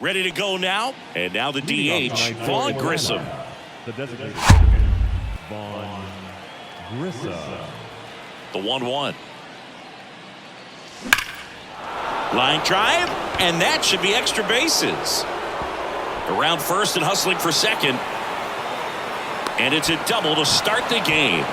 Ready to go now. And now the DH, Vaughn Grissom. The designated Vaughn Grissom. The 1-1. Line drive, and that should be extra bases. Around first and hustling for second. And it's a double to start the game.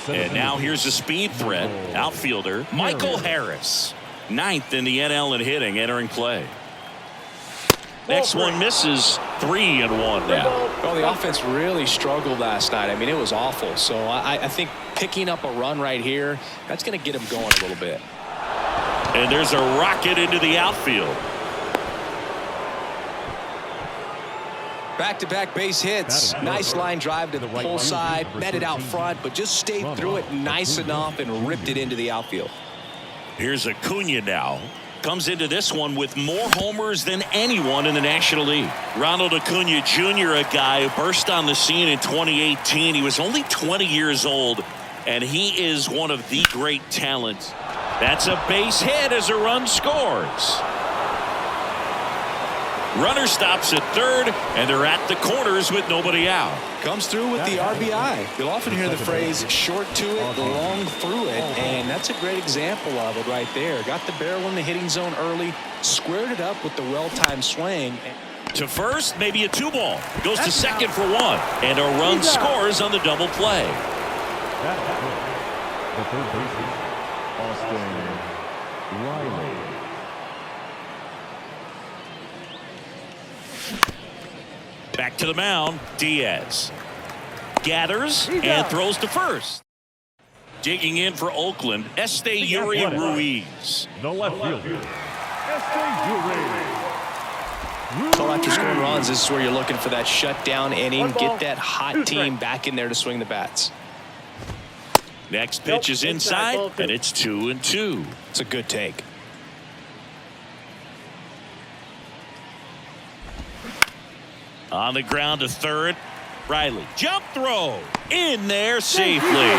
And now here's a speed threat. Outfielder Michael Harris. 9th in the NL in hitting, entering play. Next one misses. 3-1 now. Well, the offense really struggled last night. I mean, it was awful. So I think picking up a run right here, that's going to get him going a little bit. And there's a rocket into the outfield. Back-to-back base hits. Nice line drive to the pull side. Met it out front, but just stayed through it nice enough and ripped it into the outfield. Here's Acuña now. Comes into this one with more homers than anyone in the National League. Ronald Acuña Jr., a guy who burst on the scene in 2018. He was only 20 years old, and he is one of the great talents. That's a base hit as a run scores. Runner stops at third, and they're at the corners with nobody out. Comes through with the RBI. You'll often hear the phrase short to it, long through it, and that's a great example of it right there. Got the barrel in the hitting zone early, squared it up with the well-timed swing. To first, maybe a 2-ball. Goes to second for 1, and a run scores on the double play. The third baseman, Austin Riley. Back to the mound, Diaz. Gathers and throws to first. Digging in for Oakland, Este Ruiz. The left fielder, Este Ruiz. So after scoring runs, this is where you're looking for that shutdown inning. Get that hot team back in there to swing the bats. Next pitch is inside, and it's 2-2. It's a good take. On the ground to third. Riley. Jump throw. In there safely.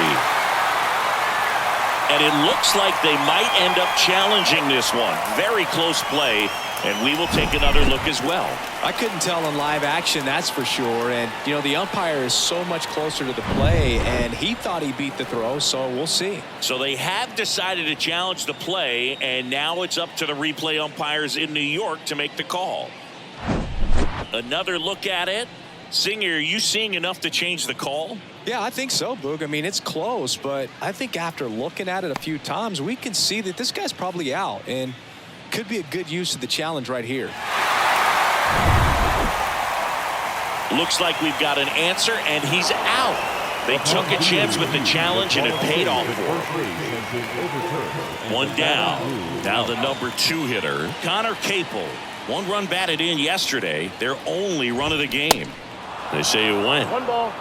And it looks like they might end up challenging this one. Very close play. And we will take another look as well. I couldn't tell in live action, that's for sure. And, you know, the umpire is so much closer to the play, and he thought he beat the throw, so we'll see. So they have decided to challenge the play, and now it's up to the replay umpires in New York to make the call. Another look at it. Singer, are you seeing enough to change the call? Yeah, I think so, Boog. I mean, it's close, but I think after looking at it a few times, we can see that this guy's probably out, and could be a good use of the challenge right here. Looks like we've got an answer, and he's out. They took a chance with the challenge, and it paid off for them. One down. Now the number 2 hitter, Connor Capel. 1 run batted in yesterday. Their only run of the game. They say it went. 1 ball,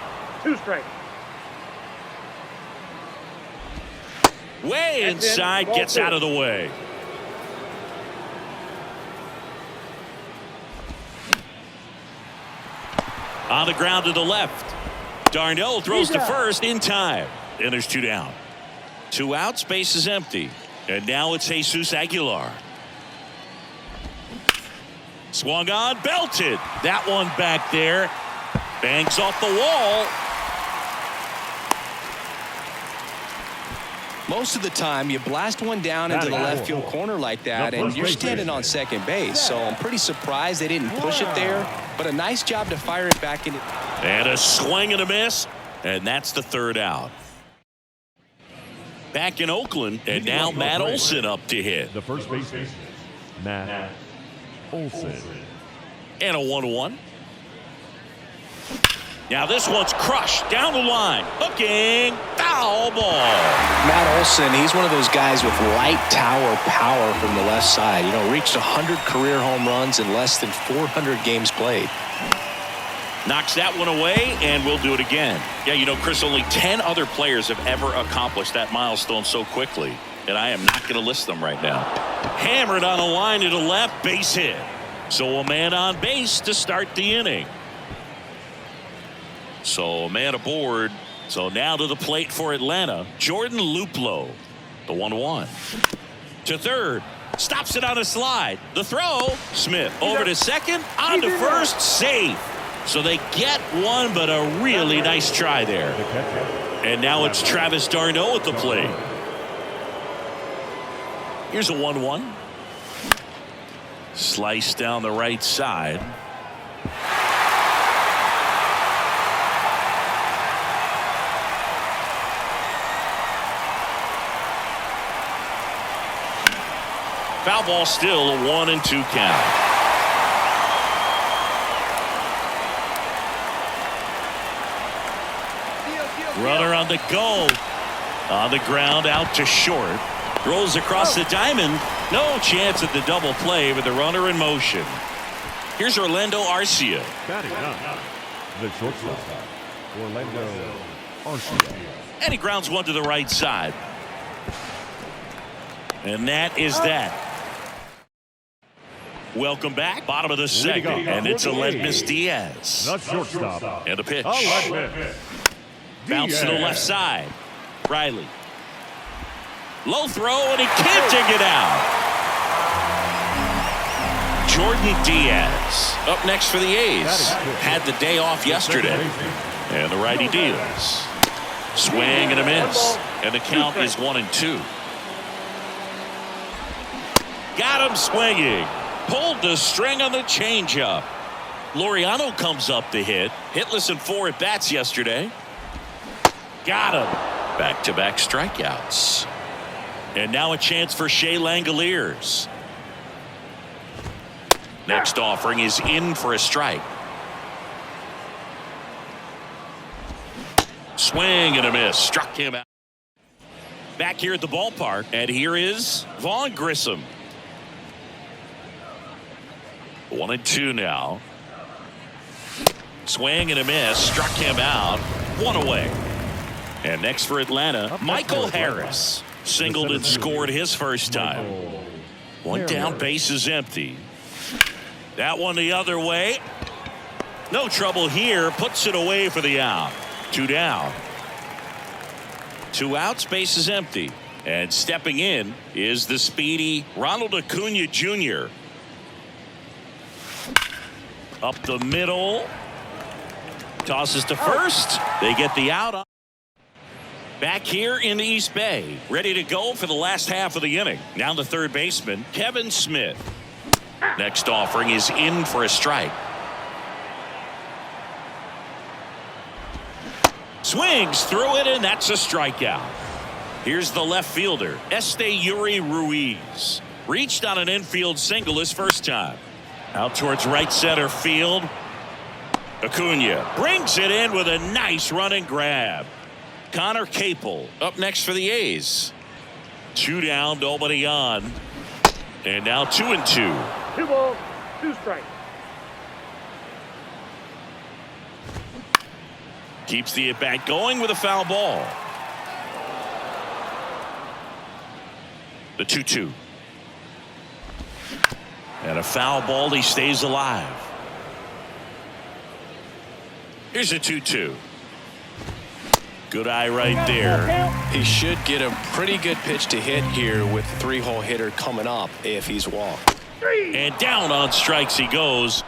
2 strikes. Way inside, gets out of the way. On the ground to the left. Darnell throws to first in time. And there's 2 down. 2 out, space is empty. And now it's Jesus Aguilar. Swung on, belted. That one back there. Bangs off the wall. Most of the time, you blast one down into the left field corner like that, and you're standing on second base. So I'm pretty surprised they didn't push it there, but a nice job to fire it back in. And a swing and a miss, and that's the 3rd out. Back in Oakland, and now Matt Olson up to hit. The first baseman, Matt Olson. And a 1-1. Now this one's crushed down the line. Hooking. Foul ball. Matt Olson, he's one of those guys with light tower power from the left side. You know, reached 100 career home runs in less than 400 games played. Knocks that one away, and we'll do it again. Yeah, you know, Chris, only 10 other players have ever accomplished that milestone so quickly. And I am not going to list them right now. Hammered on a line to the left, base hit. So a man on base to start the inning. So a man aboard So now to the plate for Atlanta, Jordan Luplow, the 1-1. To third, stops it on a slide. The throw, Smith over to second, on to first, safe. So they get one, but a really nice try there. And now it's Travis d'Arnaud at the plate. Here's a 1-1. Slice down the right side. Foul ball, still a 1-2 count. Runner on the go. On the ground, out to short. Rolls across the diamond. No chance at the double play with the runner in motion. Here's Orlando Arcia. Batting up, the shortstop, Orlando Arcia. And he grounds one to the right side. And that is that. Welcome back. Bottom of the second. And it's Aledmus Diaz. The shortstop. And a pitch. Aledmus Bounce to the left side. Riley. Low throw, and he can't dig it out. Jordan Diaz up next for the A's. Had the day off yesterday. And the righty deals. Swing and a miss. And the count is 1-2. Got him swinging. Pulled the string on the changeup. Laureano comes up to hit. Hitless in 4 at bats yesterday. Got him. Back-to-back strikeouts. And now a chance for Shea Langoliers. Next offering is in for a strike. Swing and a miss. Struck him out. Back here at the ballpark. And here is Vaughn Grissom. 1-2 now. Swing and a miss. Struck him out. 1 away. And next for Atlanta, Michael Harris. Singled and scored his first time. 1 down, base is empty. That one the other way. No trouble here. Puts it away for the out. 2 down. 2 outs, base is empty. And stepping in is the speedy Ronald Acuña Jr. Up the middle. Tosses to first. They get the out. Back here in the East Bay. Ready to go for the last half of the inning. Now the third baseman, Kevin Smith. Next offering is in for a strike. Swings through it, and that's a strikeout. Here's the left fielder, Yuri Ruiz. Reached on an infield single his first time. Out towards right center field. Acuña brings it in with a nice running grab. Connor Capel up next for the A's. 2 down, nobody on. And now 2-2. 2 balls, 2 strikes. Keeps the at-bat going with a foul ball. The 2-2. And a foul ball, he stays alive. Here's a 2-2. Good eye right there. He should get a pretty good pitch to hit here with the 3-hole hitter coming up if he's walked. And down on strikes he goes.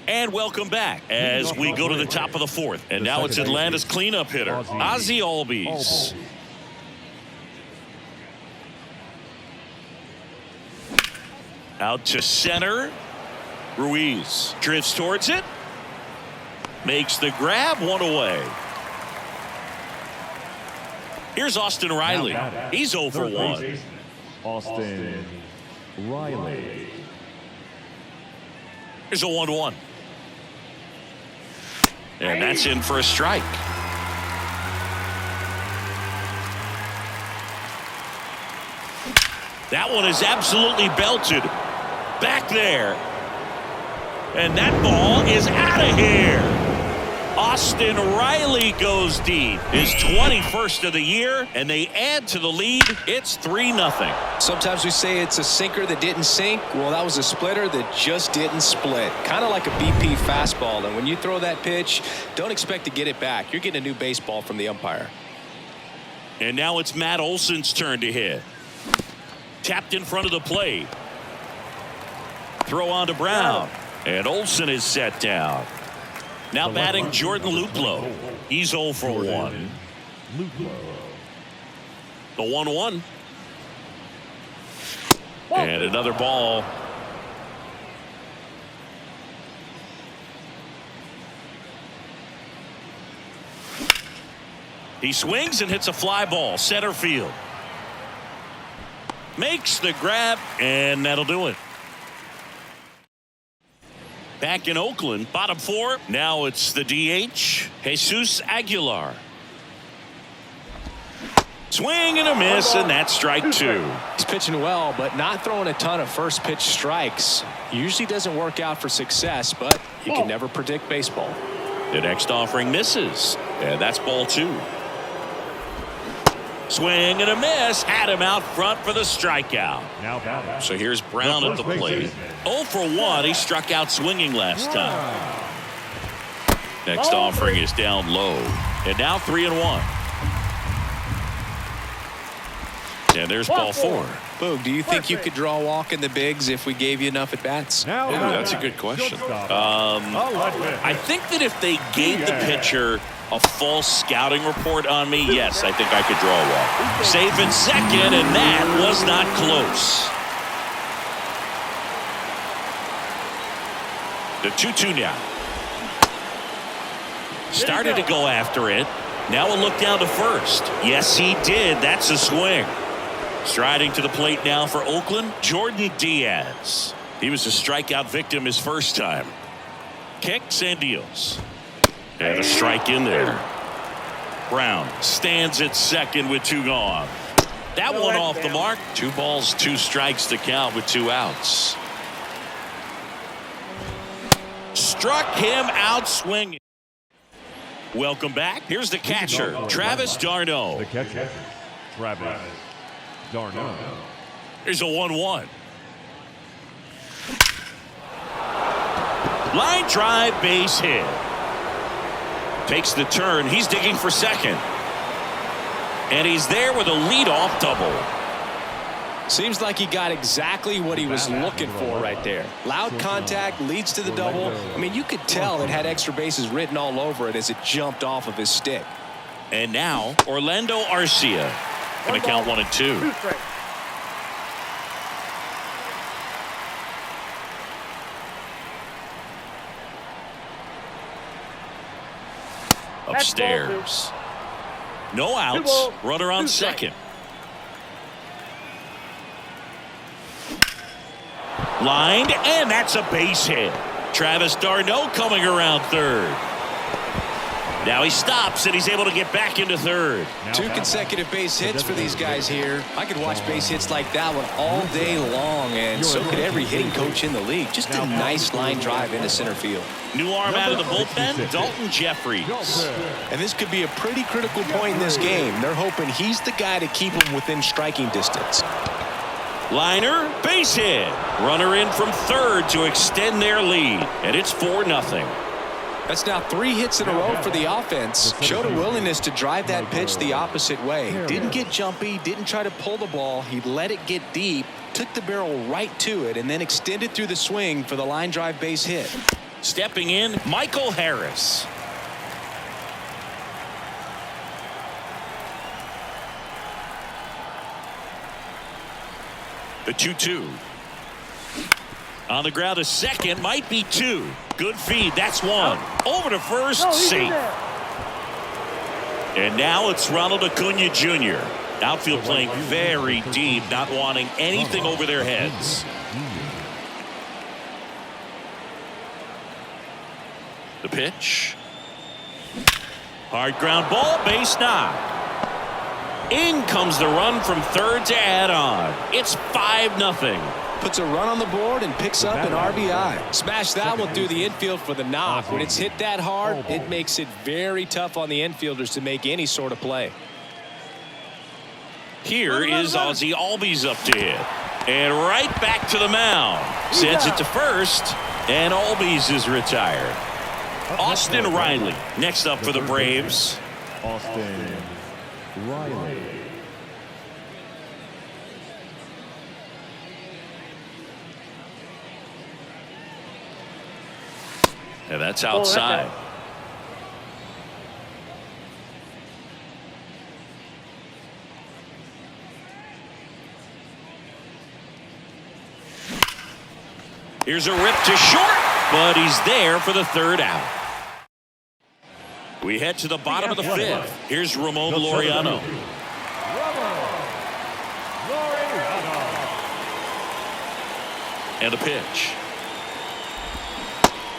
And welcome back as we go to the top of the 4th. And now it's Atlanta's cleanup hitter, Ozzie Albies. Out to center. Ruiz drifts towards it. Makes the grab, 1 away. Here's Austin Riley. He's 0 for 1. Austin Riley. Here's a 1-1. And that's in for a strike. That one is absolutely belted. Back there. And that ball is out of here. Austin Riley goes deep. His 21st of the year, and they add to the lead. It's 3-0. Sometimes we say it's a sinker that didn't sink. Well, that was a splitter that just didn't split. Kind of like a BP fastball. And when you throw that pitch, don't expect to get it back. You're getting a new baseball from the umpire. And now it's Matt Olson's turn to hit. Tapped in front of the plate. Throw on to Brown. And Olson is set down. Now batting Jordan Luplow. He's 0 for 1. The 1-1. And another ball. He swings and hits a fly ball. Center field. Makes the grab, and that'll do it. Back in Oakland, bottom 4. Now it's the DH, Jesus Aguilar. Swing and a miss, and that's strike 2. He's pitching well, but not throwing a ton of first pitch strikes. Usually doesn't work out for success, but you can never predict baseball. The next offering misses, and that's ball 2. Swing and a miss. Had him out front for the strikeout. So here's Brown at the plate. 0 for 1. He struck out swinging last time. Next offering is down low. And now 3-1. And there's ball 4. Boog, do you think you could draw a walk in the bigs if we gave you enough at bats? Ooh, that's a good question. I think that if they gave the pitcher a false scouting report on me, yes, I think I could draw a walk. Safe in second, and that was not close. The 2-2 now. Started to go after it. Now a look down to first. Yes, he did. That's a swing. Striding to the plate now for Oakland, Jordan Diaz. He was a strikeout victim his first time. Kicks and deals. And a strike in there. Brown stands at second with 2 gone. That one off the mark. 2 balls, 2 strikes to count with 2 outs. Struck him out swinging. Welcome back. Here's the catcher, Travis d'Arnaud. The catcher, Travis d'Arnaud. Here's a 1-1. Line drive, base hit. Takes the turn. He's digging for second. And he's there with a leadoff double. Seems like he got exactly what he was looking for right there. Loud contact leads to the double. I mean, you could tell it had extra bases written all over it as it jumped off of his stick. And now Orlando Arcia. Going to count 1 and 2. Upstairs. No outs. Runner on second. Lined, and that's a base hit. Travis d'Arnaud coming around third. Now he stops, and he's able to get back into third. 2 consecutive base hits for these guys here. I could watch base hits like that one all day long, and so could every hitting coach in the league. Just a nice line drive into center field. New arm out of the bullpen, Dalton Jeffries. And this could be a pretty critical point in this game. They're hoping he's the guy to keep them within striking distance. Liner, base hit. Runner in from third to extend their lead, and it's 4-0. That's now 3 hits in a row for the offense. Showed a willingness to drive that pitch the opposite way. Didn't get jumpy, didn't try to pull the ball. He let it get deep, took the barrel right to it, and then extended through the swing for the line drive base hit. Stepping in, Michael Harris. The 2-2. On the ground, a second, might be 2. Good feed, that's 1. Over to first, safe. And now it's Ronald Acuña Jr. Outfield playing very deep, not wanting anything over their heads. The pitch. Hard ground ball, base knock. In comes the run from third to add on. It's 5-0. puts a run on the board and picks up an RBI. Smash that one through the infield for the knock. When it's hit that hard, it makes it very tough on the infielders to make any sort of play. Here is Ozzie Albies up to hit. And right back to the mound. Sends it to first. And Albies is retired. Austin Riley next up for the Braves. Austin Riley. And that's outside. Here's a rip to short, but he's there for the third out. We head to the bottom of the fifth. Here's Ramon Laureano. And a pitch.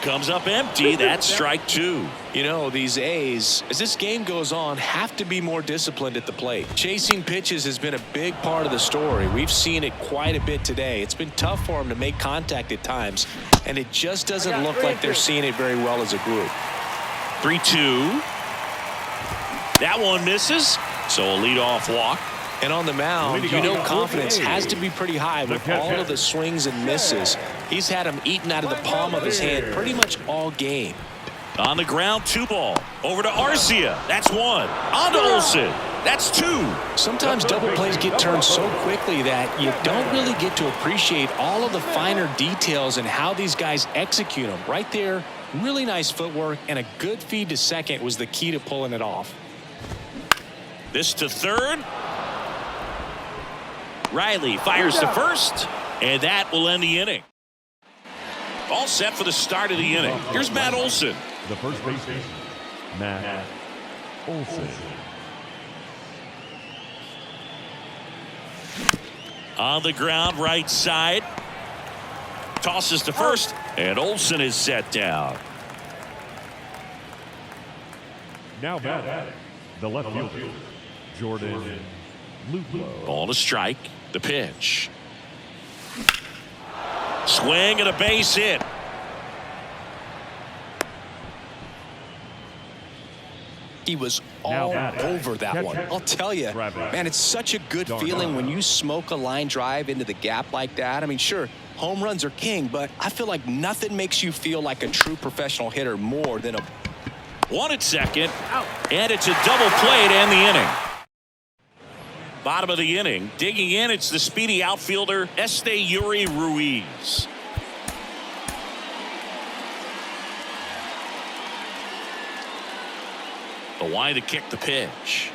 Comes up empty. That's strike two. You know, these A's, as this game goes on, have to be more disciplined at the plate. Chasing pitches has been a big part of the story. We've seen it quite a bit today. It's been tough for them to make contact at times, and it just doesn't look like they're seeing it very well as a group. 3-2. That one misses, so a leadoff walk. And on the mound, you know confidence has to be pretty high with all of the swings and misses. He's had them eaten out of the palm of his hand pretty much all game. On the ground, 2 ball. Over to Arcia. That's 1. On to Olsen. That's 2. Sometimes double plays get turned so quickly that you don't really get to appreciate all of the finer details and how these guys execute them. Right there, really nice footwork, and a good feed to second was the key to pulling it off. This to third. Riley fires to first, and that will end the inning. All set for the start of the inning. Here's Matt Olson. The first baseman, Matt Olson. On the ground, right side. Tosses to first, and Olson is set down. Now batting, the left fielder, Jordan Lupo. Ball to strike. The pitch. Swing and a base hit. He was all over that one. I'll tell you, man, it's such a good feeling when you smoke a line drive into the gap like that. I mean, sure, home runs are king, but I feel like nothing makes you feel like a true professional hitter more than a... One at second, and it's a double play to end the inning. Bottom of the inning, digging in, it's the speedy outfielder, Este Ruiz. The line to kick the pitch.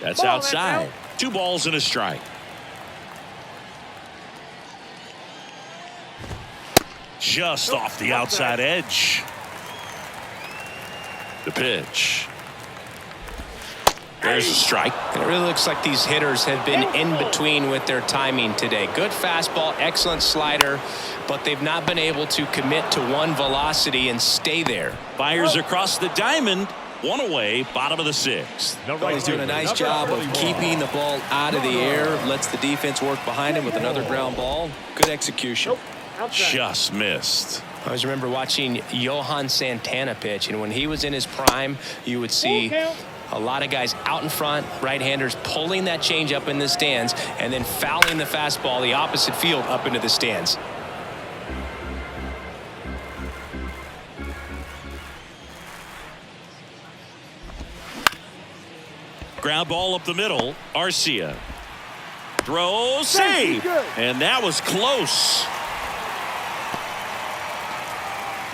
That's outside. 2 balls and a strike. Just off the outside edge. The pitch. There's a strike. It really looks like these hitters have been in between with their timing today. Good fastball, excellent slider, but they've not been able to commit to one velocity and stay there. Fires across the diamond. 1 away, bottom of the 6th. Well, he's doing a nice job of keeping the ball out of the air, lets the defense work behind him with another ground ball. Good execution. Just missed. I always remember watching Johan Santana pitch, and when he was in his prime, you would see a lot of guys out in front, right-handers pulling that change up in the stands and then fouling the fastball the opposite field up into the stands. Ground ball up the middle. Arcia. Throw, save. And that was close.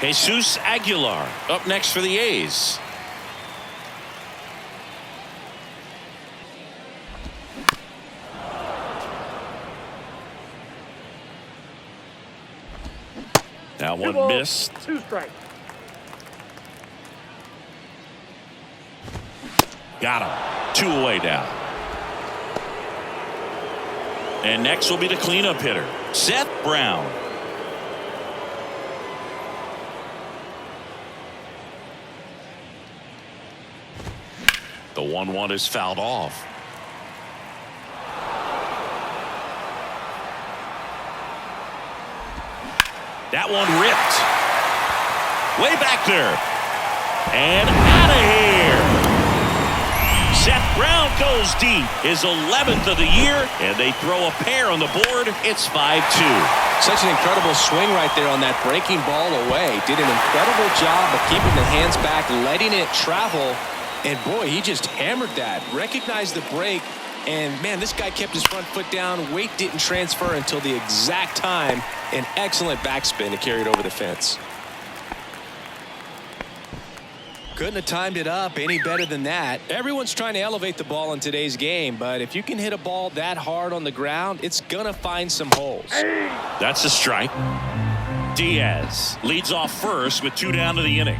Jesus Aguilar up next for the A's. That one missed. 2 strikes. Got him. 2 away now. And next will be the cleanup hitter, Seth Brown. The 1-1 is fouled off. That one ripped. Way back there. And out of here. Seth Brown goes deep. His 11th of the year. And they throw a pair on the board. It's 5-2. Such an incredible swing right there on that breaking ball away. Did an incredible job of keeping the hands back, letting it travel. And boy, he just hammered that. Recognized the break. And man, this guy kept his front foot down. Weight didn't transfer until the exact time. An excellent backspin to carry it over the fence. Couldn't have timed it up any better than that. Everyone's trying to elevate the ball in today's game, but if you can hit a ball that hard on the ground, it's gonna find some holes. That's a strike. Diaz leads off first with 2 down to the inning.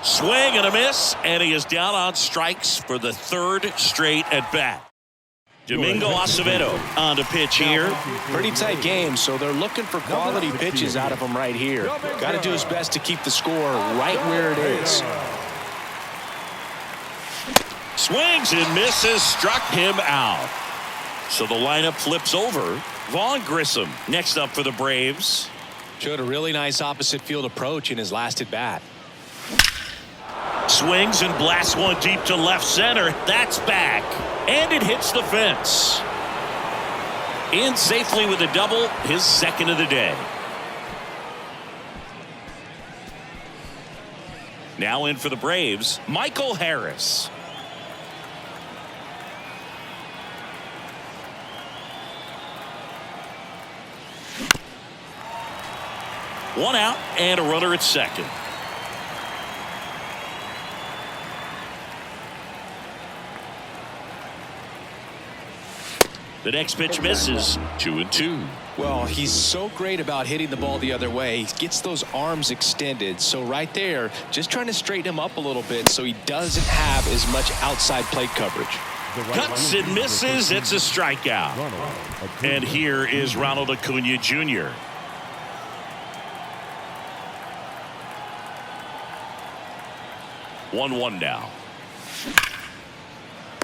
Swing and a miss, and he is down on strikes for the 3rd straight at bat. Domingo Acevedo on to pitch here. Pretty tight game, so they're looking for quality pitches out of him right here. Got to do his best to keep the score right where it is. Swings and misses, struck him out. So the lineup flips over. Vaughn Grissom next up for the Braves. Showed a really nice opposite field approach in his last at bat. Swings and blasts one deep to left center. That's back. And it hits the fence. In safely with a double, his 2nd of the day. Now in for the Braves, Michael Harris. One out and a runner at second. The next pitch misses. 2-2. Well, he's so great about hitting the ball the other way. He gets those arms extended. So right there, just trying to straighten him up a little bit so he doesn't have as much outside plate coverage. Cuts and misses. It's a strikeout. And here is Ronald Acuña Jr. One now.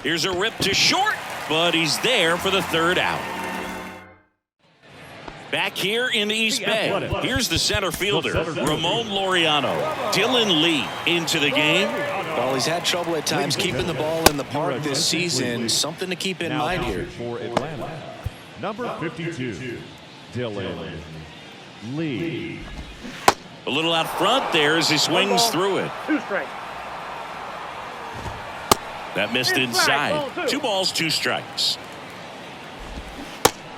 Here's a rip to short, but he's there for the 3rd out. Back here in the East Bay, here's the center fielder, Ramon Laureano. Dylan Lee into the game. Well, he's had trouble at times keeping the ball in the park this season. Something to keep in mind here. For Atlanta, number 52, Dylan Lee. A little out front there as he swings through it. 2 strikes. That missed inside. 2 balls, 2 strikes.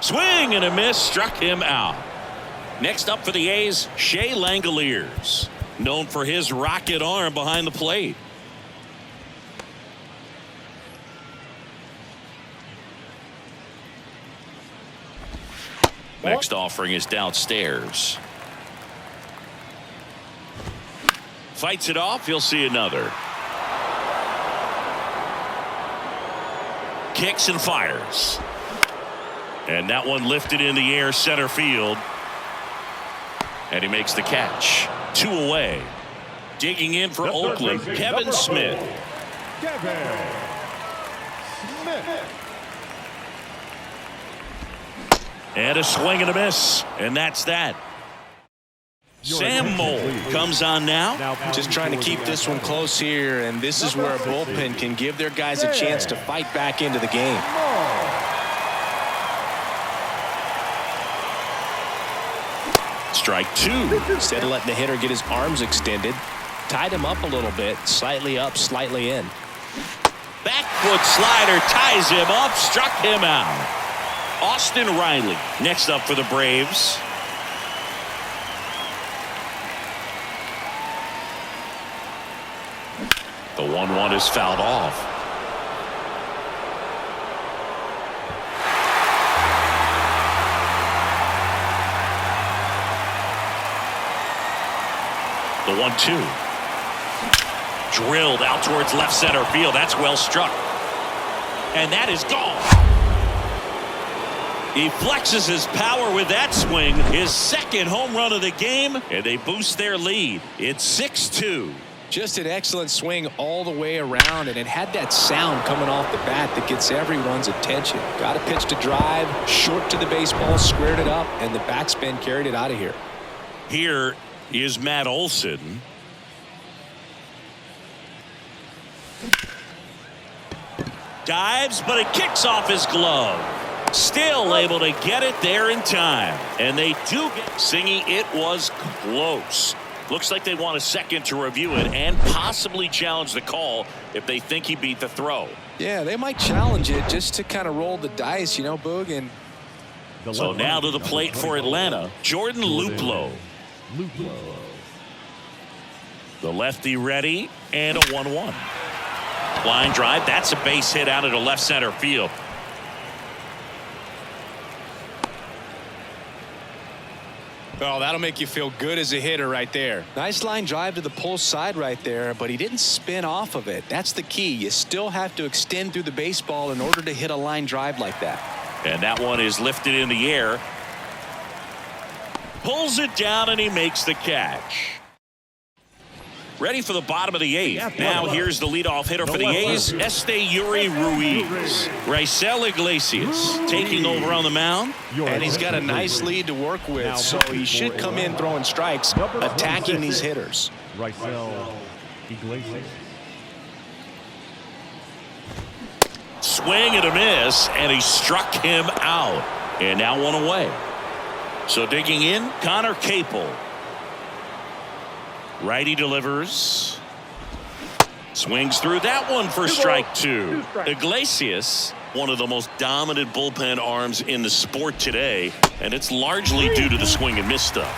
Swing and a miss, struck him out. Next up for the A's, Shea Langoliers, known for his rocket arm behind the plate. Next offering is downstairs. Fights it off, he'll see another. Kicks and fires. And that one lifted in the air center field. And he makes the catch. 2 away. Digging in for Oakland, Kevin Smith. And a swing and a miss. And that's that. Sam Moll comes on now. Just trying to keep this one close here, and this is where a bullpen can give their guys a chance to fight back into the game. Strike 2. Instead of letting the hitter get his arms extended, tied him up a little bit, slightly up, slightly in. Back foot slider ties him up, struck him out. Austin Riley next up for the Braves. The 1-1 is fouled off. The 1-2. Drilled out towards left center field. That's well struck. And that is gone. He flexes his power with that swing. His 2nd home run of the game. And they boost their lead. It's 6-2. Just an excellent swing all the way around, and it had that sound coming off the bat that gets everyone's attention. Got a pitch to drive, short to the baseball, squared it up, and the backspin carried it out of here. Here is Matt Olson. Dives, but it kicks off his glove. Still able to get it there in time. And they do get singing. It was close. Looks like they want a second to review it and possibly challenge the call if they think he beat the throw. Yeah, they might challenge it just to kind of roll the dice, you know, Boog. And so now to the plate for Atlanta, Jordan Luplow. The lefty ready, and a 1-1. Line drive. That's a base hit out into left center field. Oh, that'll make you feel good as a hitter right there. Nice line drive to the pull side right there, but he didn't spin off of it. That's the key. You still have to extend through the baseball in order to hit a line drive like that. And that one is lifted in the air. Pulls it down, and he makes the catch. Ready for the bottom of the eighth. Now here's the leadoff hitter for the A's, Este Ruiz. Raisel Iglesias taking over on the mound. And he's got a nice lead to work with, so he should come in throwing strikes, attacking these hitters. Raisel Iglesias. Swing and a miss, and he struck him out. And now one away. So digging in, Connor Capel. Righty delivers. Swings through that one for strike two. Iglesias, one of the most dominant bullpen arms in the sport today, and it's largely due to the swing and miss stuff.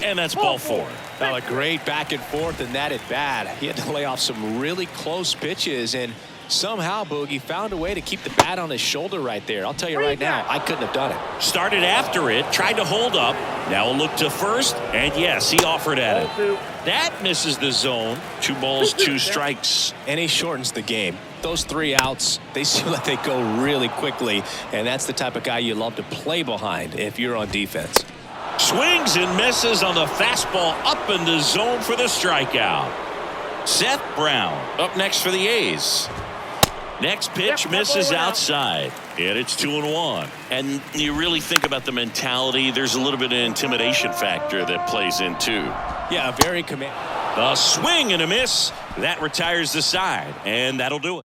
And that's ball four. Well, a great back and forth in that at bat. He had to lay off some really close pitches, and somehow, Boogie found a way to keep the bat on his shoulder right there. I'll tell you right now, I couldn't have done it. Started after it, tried to hold up. Now a look to first, and yes, he offered at it. That misses the zone. 2 balls, 2 strikes. And he shortens the game. Those 3 outs, they seem like they go really quickly, and that's the type of guy you love to play behind if you're on defense. Swings and misses on the fastball up in the zone for the strikeout. Seth Brown up next for the A's. Next pitch misses outside, and it's 2-1. And you really think about the mentality, there's a little bit of intimidation factor that plays in too. Yeah, very commanding. A swing and a miss. That retires the side, and that'll do it.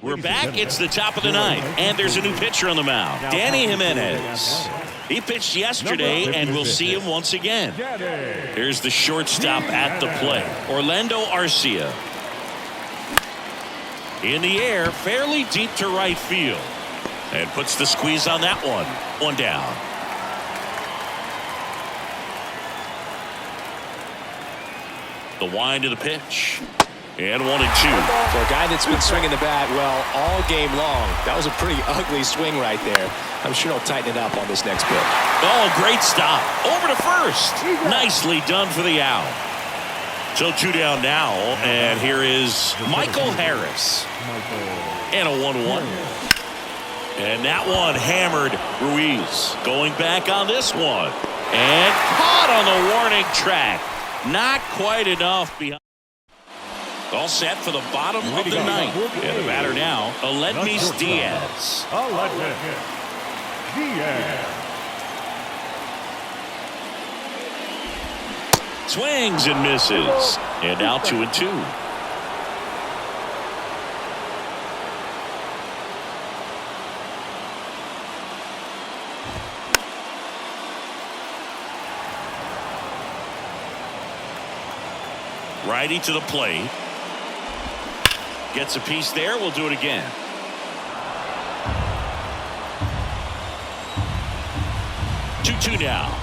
We're back. It's the top of the 9th, and there's a new pitcher on the mound, Danny Jimenez. He pitched yesterday, and we'll see him once again. Here's the shortstop at the plate, Orlando Arcia. In the air, fairly deep to right field, and puts the squeeze on that one. 1 down. The wind of the pitch, and 1-2. For a guy that's been swinging the bat well all game long, that was a pretty ugly swing right there. I'm sure he'll tighten it up on this next pitch. Oh, great stop. Over to first. Nicely done for the out. So 2 down now, and here is Michael Harris. And a 1-1. And that one hammered Ruiz. Going back on this one. And caught on the warning track. Not quite enough behind. All set for the bottom of the 9th. And the batter now, Aledmys Diaz. Swings and misses. And now 2-2. Righty to the plate. Gets a piece there. We'll do it again. Two now.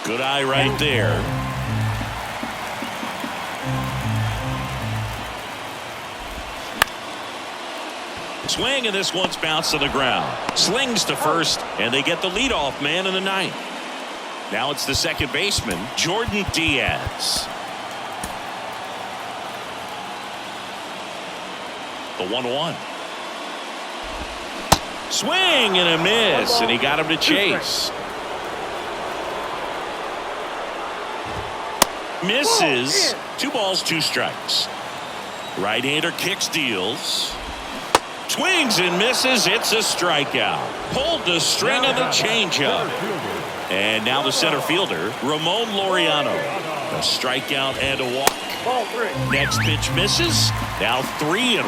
Good eye right there. Swing, and this one's bounced to the ground. Slings to first, and they get the leadoff man in the 9th. Now it's the second baseman, Jordan Diaz. The 1-1. Swing and a miss, and he got him to chase. Misses. 2 balls, 2 strikes. Right-hander kicks, deals. Swings and misses. It's a strikeout. Pulled the string of the changeup. And now the center fielder, Ramon Laureano. A strikeout and a walk. Next pitch misses. Now 3-1.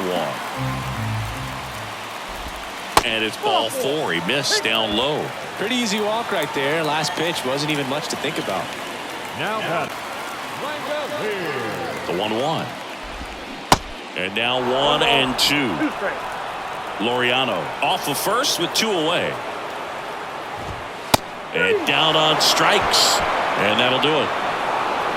And it's ball 4. He missed down low. Pretty easy walk right there. Last pitch wasn't even much to think about. Now The 1-1. And now 1-2. Laureano off of first with 2 away. And down on strikes. And that'll do it.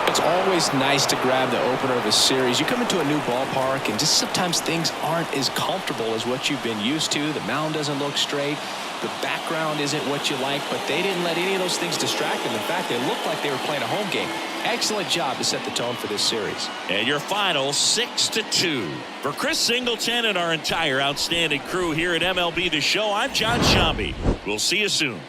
It's always nice to grab the opener of a series. You come into a new ballpark and just sometimes things aren't as comfortable as what you've been used to. The mound doesn't look straight. The background isn't what you like, but they didn't let any of those things distract them. In fact, they looked like they were playing a home game. Excellent job to set the tone for this series. And your final 6-2. For Chris Singleton and our entire outstanding crew here at MLB The Show, I'm John Shambi. We'll see you soon.